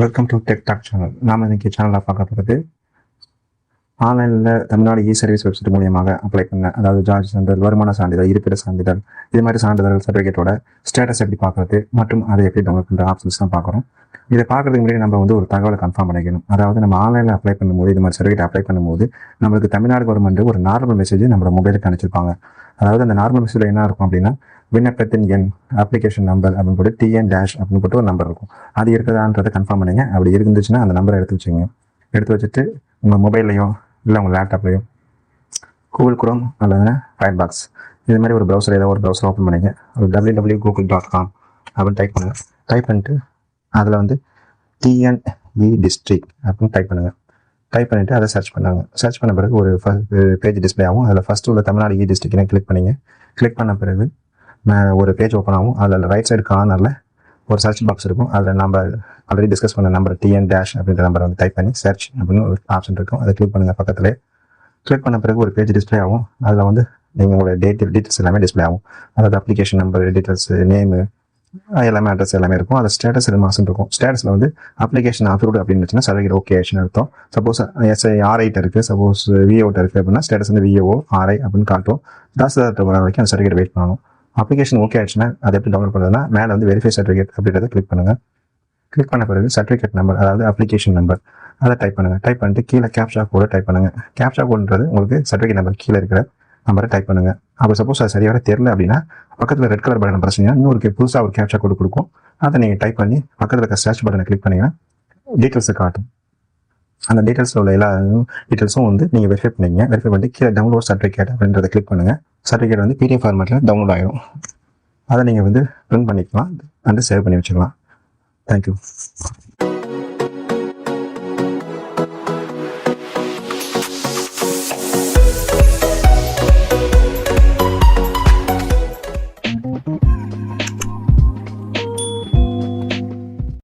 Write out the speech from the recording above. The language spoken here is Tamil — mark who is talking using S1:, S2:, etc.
S1: Welcome to tech talk channel. நாம் இன்னைக்கு சேனலில் பார்க்க போகிறது ஆன்லைனில் தமிழ்நாடு சர்வீஸ் வெப்சைட் மூலியமாக அப்ளை பண்ண, அதாவது ஜாதி சான்றிதழ், வருமான சான்றிதழ், இருப்பிட சான்றிதழ், இது மாதிரி சான்றிதழ் சர்டிஃபிகேட்டோட ஸ்டேட்டஸ் எப்படி பார்க்குறது மற்றும் அதை எப்படி டவுன்லோட் பண்ணுற ஆப்ஷன்ஸ் தான் பார்க்குறோம். இதை பார்க்குறதுக்கு முன்னாடி நம்ம ஒரு தகவலை கன்ஃபார்ம் பண்ணிக்கணும். அதாவது நம்ம ஆன்லைனில் அப்ளை பண்ணும்போது, இது மாதிரி சர்டிஃபிகேட் அப்ளை பண்ணும்போது நம்மளுக்கு தமிழ்நாடு கவர்மெண்ட் ஒரு நார்மல் மெசேஜ் நம்ம மொபைலுக்கு அனுப்பிச்சிருப்பாங்க. அதாவது அந்த நார்மல் மெசேஜில் என்ன இருக்கும் அப்படின்னா, விண்ணப்பத்தின் எண், அப்ளிகேஷன் நம்பர் அப்படின்னு போட்டு TN- அப்படின்னு போட்டு ஒரு நம்பர் இருக்கும். அது இருக்குதான்றதை கன்ஃபார்ம் பண்ணுங்க. அப்படி இருந்துச்சுன்னா அந்த நம்பரை எடுத்து வச்சுக்கோங்க. எடுத்து வச்சுட்டு உங்கள் மொபைல்லையோ இல்லை உங்கள் லேப்டாப்லையோ கூகுள் குரோம் அல்லது ஃபயர்பாக்ஸ் இது மாதிரி ஒரு ப்ரௌசர், ஏதோ ஒரு ப்ரௌசர் ஓப்பன் பண்ணிங்க. ஒரு www.google.com அப்படின்னு டைப் பண்ணுங்கள். டைப் பண்ணிட்டு அதில் TNE டிஸ்ட்ரிக்ட் அப்படின்னு டைப் பண்ணுங்கள். டைப் பண்ணிவிட்டு அதை சர்ச் பண்ணாங்க. சர்ச் பண்ண பிறகு ஒரு பேஜ் டிஸ்பிளே ஆகும். அதில் ஃபஸ்ட்டு உள்ள தமிழ்நாடு டிஸ்ட்ரிக்ட்னு கிளிக் பண்ணிங்க. கிளிக் பண்ண பிறகு ஒரு பேஜ் ஓப்பன் ஆகும். அதில் ரைட் சைடு கார்னரில் ஒரு சர்ச் பாக்ஸ் இருக்கும். அதில் நம்ம ஆல்ரெடி டிஸ்கஸ் பண்ண நம்பர் TN- அப்படின்ற நம்பரை டைப் பண்ணி சர்ச் அப்படின்னு ஒரு ஆப்ஷன் இருக்கும். அதை கிளிக் பண்ணுங்கள். பக்கத்தில் கிளிக் பண்ண பிறகு ஒரு பேஜ் டிஸ்பிளே ஆகும். அதில் நீங்கள் உங்களோட டீட்டெயில்ஸ் எல்லாமே டிஸ்பிளே ஆகும். அதாவது அப்ளிகேஷன் நம்பர், டீட்டெயில்ஸ், நேமு எல்லாமே, அட்ரஸ் எல்லாமே இருக்கும். அதில் ஸ்டேட்டஸ் 2 மாதம் இருக்கும். ஸ்டேட்டஸில் அப்ளிகேஷன் அப்ரூவ்டு அப்படின்னு இருந்துச்சுன்னா சர்டிஃபிகேட் ஓகே ஆச்சுன்னு அர்த்தம். சப்போஸ் RI இருக்குது, சப்போஸ் VO இருக்குது அப்படின்னா ஸ்டேட்டஸ் VO RI அப்படின்னு காட்டும். தாசில்தார் வர வரைக்கும் அந்த சர்டிஃபிகேட் வெயிட் பண்ணணும். அப்ளிகேஷன் ஓகே ஆச்சுன்னா அதை எப்படி டவுன்லோட் பண்ணுறதுனா, மேலே வெரிஃபை சர்டிஃபிகேட் அப்படின்றத கிளிக் பண்ணுங்கள். கிளிக் பண்ண பிறகு சர்டிஃபிகேட் நம்பர், அதாவது அப்ளிகேஷன் நம்பர், அதை டைப் பண்ணுங்கள். டைப் பண்ணிட்டு கீழே கேப்சா கோடை டைப் பண்ணுங்கள். கேப்சா கோடுன்றது உங்களுக்கு சர்டிஃபிகேட் நம்பர் கீழே இருக்கிற நம்பரை டைப் பண்ணுங்கள். அப்போ சப்போஸ் அது சரியாக தெரியல அப்படின்னா பக்கத்தில் ரெட் கலர் பட்டன் பிரச்சனை இன்னொரு புதுசாக ஒரு கேப்சா கோடு கொடுக்கும். அதை நீங்கள் டைப் பண்ணி பக்கத்தில் இருக்க சர்ச் பட்டனை கிளிக் பண்ணிங்கன்னா டீட்டெயில்ஸை காட்டும். அந்த டீட்டெயில்ஸில் உள்ள எல்லா டீட்டெயில்ஸும் நீங்கள் வெரிஃபை பண்ணிங்க. வெரிஃபை பண்ணி கீழே டவுன்லோட் சர்டிஃபிகேட் அப்படின்றத கிளிக் பண்ணுங்கள். சர்டிஃபிகேட் PDF ஃபார்மேட்டில் டவுன்லோட் ஆகிடும். அதை நீங்கள் பிரிண்ட் பண்ணிக்கலாம், சேவ் பண்ணி வச்சுக்கலாம். தேங்க்யூ.